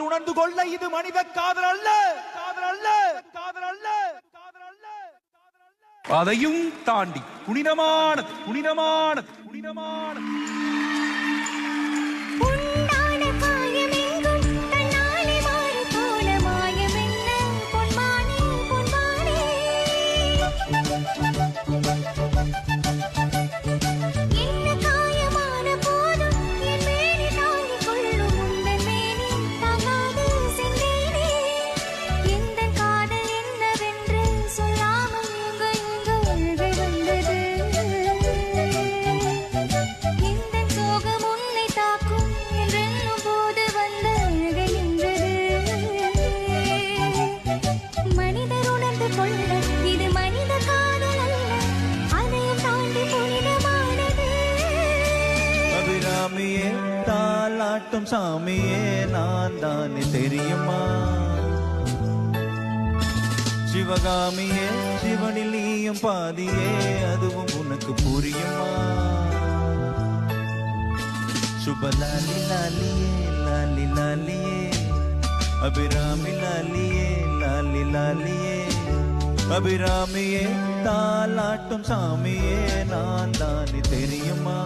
மனிதர் உணர்ந்து கொள்ள இது மனித காதல் அல்ல, காதல் அல்ல, காதல் அல்ல, காதல் அல்ல. அதையும் தாண்டி புனிதமானது, புனிதமானது, புனிதமானது. சாமியே தாலாட்டும் சாமியே நான் தானே தெரியுமா? சிவகாமியே சிவனில் நீயும் பாதியே அதுவும் உனக்கு புரியுமா? சுபலாலி லாலியே லாலி லாலியே அபிராமி லாலியே லாலி லாலியே அபிராமியே தாலாட்டும் சாமியே நான் தானே தெரியுமா?